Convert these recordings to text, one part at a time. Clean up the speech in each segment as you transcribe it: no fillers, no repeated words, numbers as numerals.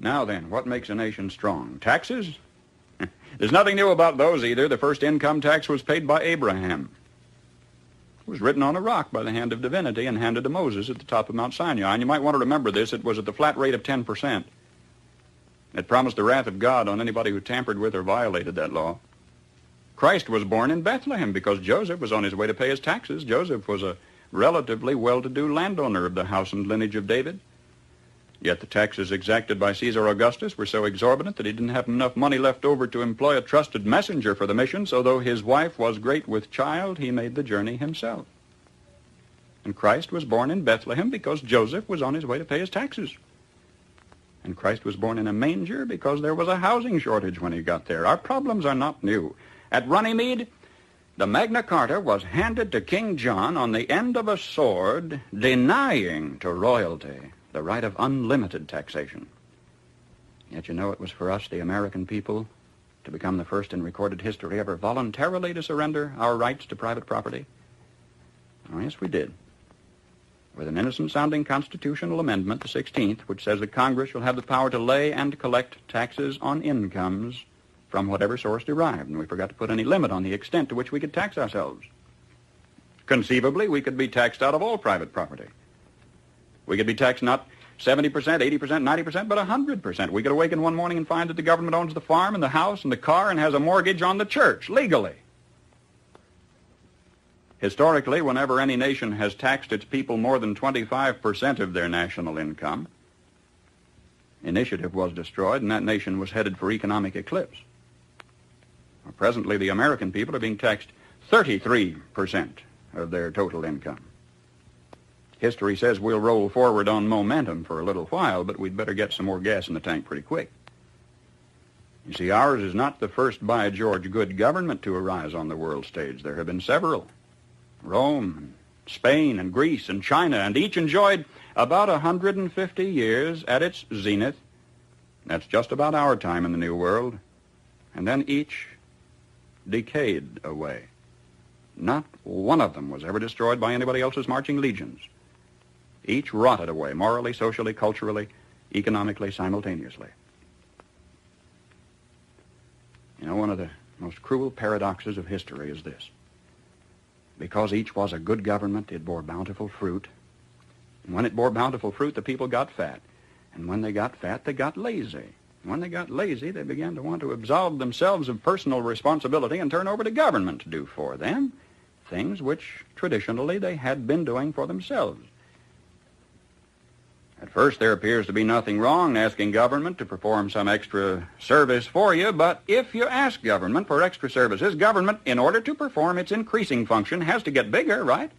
Now then, what makes a nation strong? Taxes? There's nothing new about those either. The first income tax was paid by Abraham. It was written on a rock by the hand of divinity and handed to Moses at the top of Mount Sinai. And you might want to remember this. It was at the flat rate of 10%. It promised the wrath of God on anybody who tampered with or violated that law. Christ was born in Bethlehem because Joseph was on his way to pay his taxes. Joseph was a relatively well-to-do landowner of the house and lineage of David. Yet the taxes exacted by Caesar Augustus were so exorbitant that he didn't have enough money left over to employ a trusted messenger for the mission, so though his wife was great with child, he made the journey himself. And Christ was born in Bethlehem because Joseph was on his way to pay his taxes. And Christ was born in a manger because there was a housing shortage when he got there. Our problems are not new. At Runnymede, the Magna Carta was handed to King John on the end of a sword, denying to royalty the right of unlimited taxation. Yet you know it was for us, the American people, to become the first in recorded history ever voluntarily to surrender our rights to private property. Oh, yes, we did. With an innocent-sounding constitutional amendment, the 16th, which says that Congress shall have the power to lay and collect taxes on incomes from whatever source derived, and we forgot to put any limit on the extent to which we could tax ourselves. Conceivably, we could be taxed out of all private property. We could be taxed not 70%, 80%, 90%, but 100%. We could awaken one morning and find that the government owns the farm and the house and the car and has a mortgage on the church, legally. Historically, whenever any nation has taxed its people more than 25% of their national income, initiative was destroyed and that nation was headed for economic eclipse. Well, presently, the American people are being taxed 33% of their total income. History says we'll roll forward on momentum for a little while, but we'd better get some more gas in the tank pretty quick. You see, ours is not the first by George good government to arise on the world stage. There have been several. Rome, and Spain, and Greece, and China, and each enjoyed about 150 years at its zenith. That's just about our time in the New World. And then each decayed away. Not one of them was ever destroyed by anybody else's marching legions. Each rotted away, morally, socially, culturally, economically, simultaneously. You know, one of the most cruel paradoxes of history is this. Because each was a good government, it bore bountiful fruit. And when it bore bountiful fruit, the people got fat. And when they got fat, they got lazy. And when they got lazy, they began to want to absolve themselves of personal responsibility and turn over to government to do for them things which traditionally they had been doing for themselves. At first, there appears to be nothing wrong in asking government to perform some extra service for you, but if you ask government for extra services, government, in order to perform its increasing function, has to get bigger, right?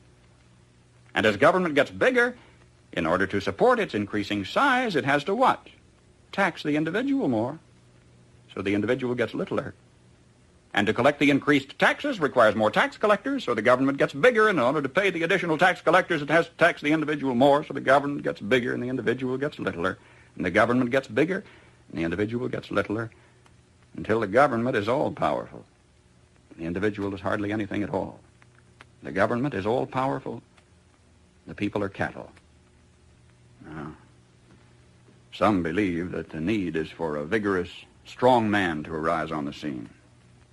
And as government gets bigger, in order to support its increasing size, it has to what? Tax the individual more, so the individual gets littler. And to collect the increased taxes requires more tax collectors, so the government gets bigger, and in order to pay the additional tax collectors, it has to tax the individual more, so the government gets bigger and the individual gets littler. And the government gets bigger and the individual gets littler until the government is all-powerful. The individual is hardly anything at all. The government is all-powerful. The people are cattle. Now, some believe that the need is for a vigorous, strong man to arise on the scene,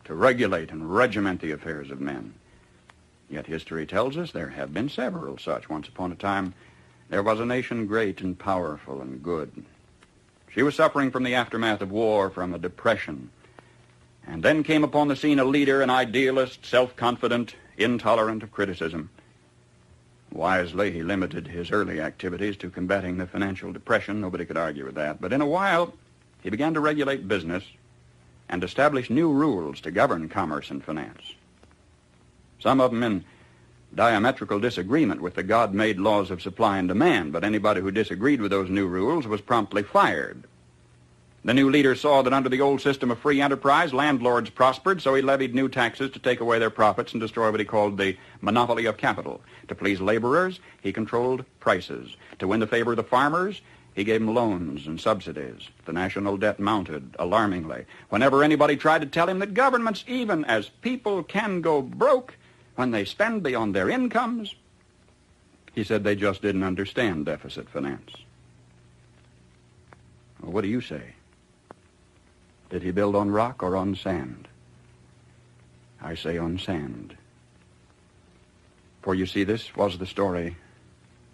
to regulate and regiment the affairs of men. Yet history tells us there have been several such. Once upon a time, there was a nation great and powerful and good. She was suffering from the aftermath of war, from a depression. And then came upon the scene a leader, an idealist, self-confident, intolerant of criticism. Wisely, he limited his early activities to combating the financial depression. Nobody could argue with that. But in a while, he began to regulate business and establish new rules to govern commerce and finance. Some of them in diametrical disagreement with the God-made laws of supply and demand, but anybody who disagreed with those new rules was promptly fired. The new leader saw that under the old system of free enterprise, landlords prospered, so he levied new taxes to take away their profits and destroy what he called the monopoly of capital. To please laborers, he controlled prices. To win the favor of the farmers, he gave them loans and subsidies. The national debt mounted alarmingly. Whenever anybody tried to tell him that governments, even as people, can go broke when they spend beyond their incomes, he said they just didn't understand deficit finance. What do you say? Did he build on rock or on sand? I say on sand. For you see, this was the story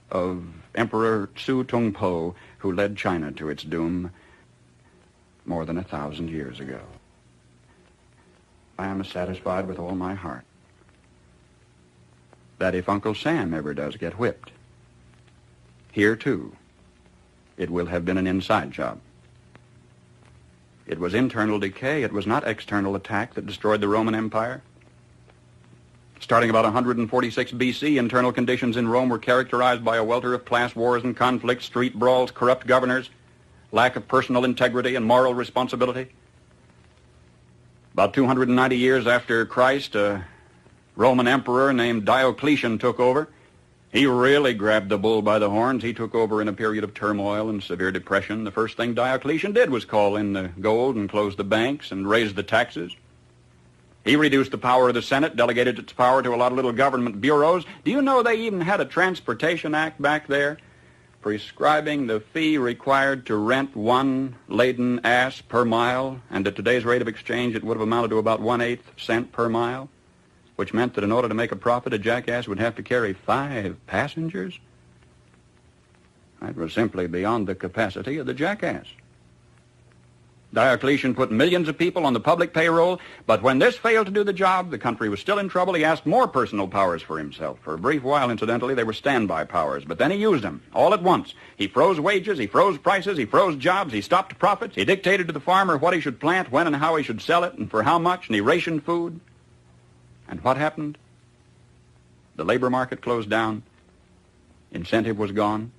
of Emperor Su Tongpo, who led China to its doom more than 1,000 years ago. I am satisfied with all my heart that if Uncle Sam ever does get whipped, here too, it will have been an inside job. It was internal decay. It was not external attack that destroyed the Roman Empire. Starting about 146 B.C., internal conditions in Rome were characterized by a welter of class wars and conflicts, street brawls, corrupt governors, lack of personal integrity and moral responsibility. About 290 years after Christ, a Roman emperor named Diocletian took over. He really grabbed the bull by the horns. He took over in a period of turmoil and severe depression. The first thing Diocletian did was call in the gold and close the banks and raise the taxes. He reduced the power of the Senate, delegated its power to a lot of little government bureaus. Do you know they even had a Transportation Act back there prescribing the fee required to rent one laden ass per mile? And at today's rate of exchange, it would have amounted to about 1/8 cent per mile, which meant that in order to make a profit, a jackass would have to carry 5 passengers. That was simply beyond the capacity of the jackass. Diocletian put millions of people on the public payroll, but when this failed to do the job, the country was still in trouble. He asked more personal powers for himself. For a brief while, incidentally, they were standby powers, but then he used them all at once. He froze wages, he froze prices, he froze jobs, he stopped profits, he dictated to the farmer what he should plant, when and how he should sell it, and for how much, and he rationed food. And what happened? The labor market closed down. Incentive was gone.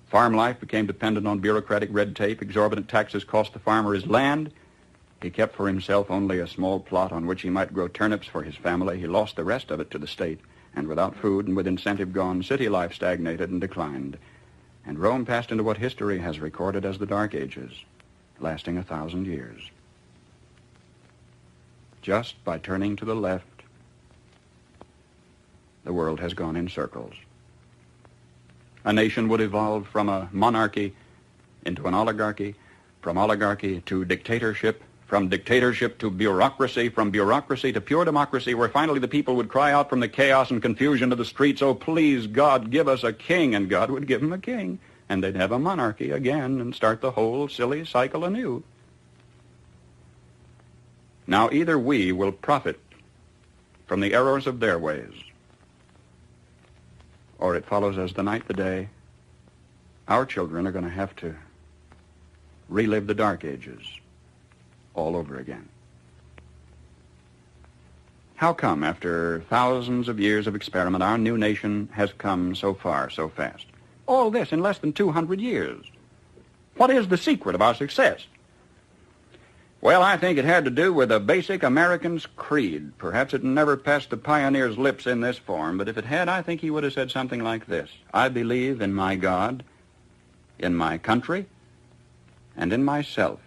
Farm life became dependent on bureaucratic red tape. Exorbitant taxes cost the farmer his land. He kept for himself only a small plot on which he might grow turnips for his family. He lost the rest of it to the state. And without food and with incentive gone, city life stagnated and declined. And Rome passed into what history has recorded as the Dark Ages, lasting 1,000 years. Just by turning to the left, the world has gone in circles. A nation would evolve from a monarchy into an oligarchy, from oligarchy to dictatorship, from dictatorship to bureaucracy, from bureaucracy to pure democracy, where finally the people would cry out from the chaos and confusion of the streets, "Oh, please, God, give us a king," and God would give them a king, and they'd have a monarchy again and start the whole silly cycle anew. Now, either we will profit from the errors of their ways, or it follows as the night the day, our children are going to have to relive the Dark Ages all over again. How come, after thousands of years of experiment, our new nation has come so far so fast? All this in less than 200 years. What is the secret of our success? Well, I think it had to do with a basic American's creed. Perhaps it never passed the pioneer's lips in this form, but if it had, I think he would have said something like this: I believe in my God, in my country, and in myself.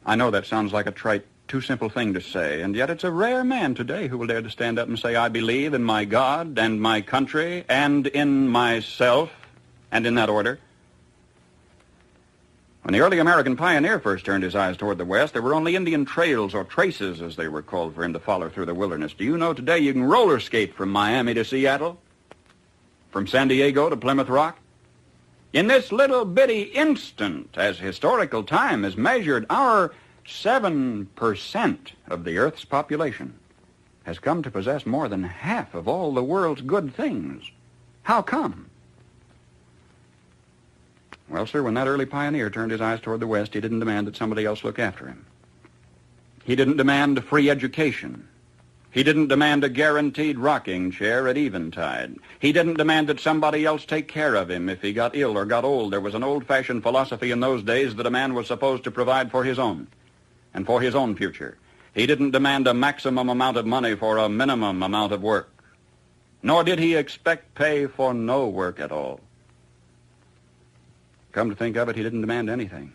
I know that sounds like a trite, too simple thing to say, and yet it's a rare man today who will dare to stand up and say, I believe in my God and my country and in myself, and in that order. When the early American pioneer first turned his eyes toward the West, there were only Indian trails, or traces as they were called, for him to follow through the wilderness. Do you know today you can roller skate from Miami to Seattle? From San Diego to Plymouth Rock? In this little bitty instant, as historical time is measured, our 7% of the Earth's population has come to possess more than half of all the world's good things. How come? Well, sir, when that early pioneer turned his eyes toward the West, he didn't demand that somebody else look after him. He didn't demand a free education. He didn't demand a guaranteed rocking chair at eventide. He didn't demand that somebody else take care of him if he got ill or got old. There was an old-fashioned philosophy in those days that a man was supposed to provide for his own and for his own future. He didn't demand a maximum amount of money for a minimum amount of work, nor did he expect pay for no work at all. Come to think of it, he didn't demand anything.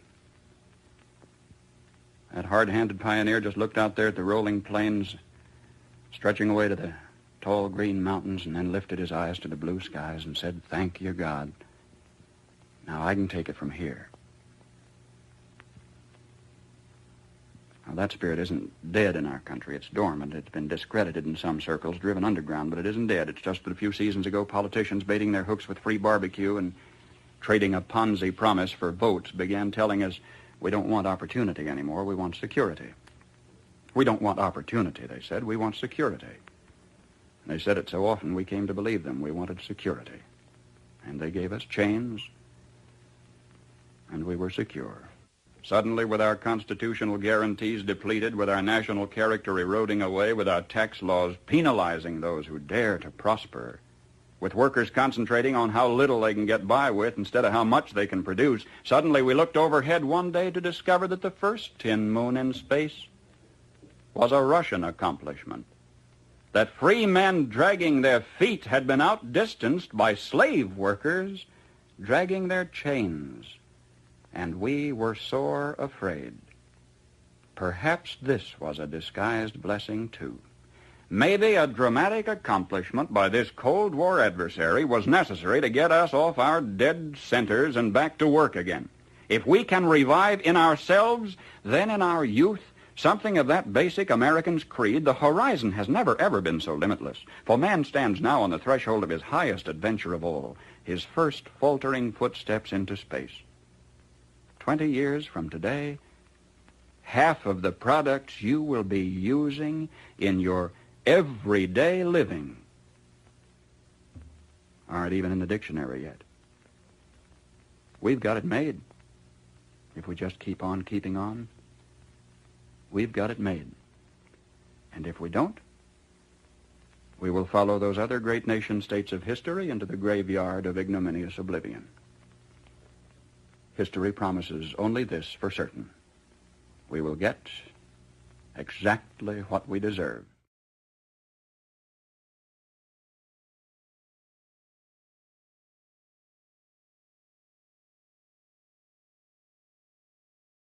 That hard-handed pioneer just looked out there at the rolling plains, stretching away to the tall green mountains, and then lifted his eyes to the blue skies and said, Thank you, God. Now I can take it from here. Now, that spirit isn't dead in our country. It's dormant. It's been discredited in some circles, driven underground, but it isn't dead. It's just that a few seasons ago, politicians baiting their hooks with free barbecue and trading a Ponzi promise for votes began telling us we don't want opportunity anymore, we want security. We don't want opportunity, they said, we want security. And they said it so often we came to believe them. We wanted security. And they gave us chains, and we were secure. Suddenly, with our constitutional guarantees depleted, with our national character eroding away, with our tax laws penalizing those who dare to prosper, with workers concentrating on how little they can get by with instead of how much they can produce, suddenly we looked overhead one day to discover that the first tin moon in space was a Russian accomplishment, that free men dragging their feet had been outdistanced by slave workers dragging their chains. And we were sore afraid. Perhaps this was a disguised blessing, too. Maybe a dramatic accomplishment by this Cold War adversary was necessary to get us off our dead centers and back to work again. If we can revive in ourselves, then in our youth, something of that basic American's creed, the horizon has never, ever been so limitless. For man stands now on the threshold of his highest adventure of all, his first faltering footsteps into space. 20 years from today, half of the products you will be using in your everyday living aren't even in the dictionary yet. We've got it made. If we just keep on keeping on, we've got it made. And if we don't, we will follow those other great nation-states of history into the graveyard of ignominious oblivion. History promises only this for certain. We will get exactly what we deserve.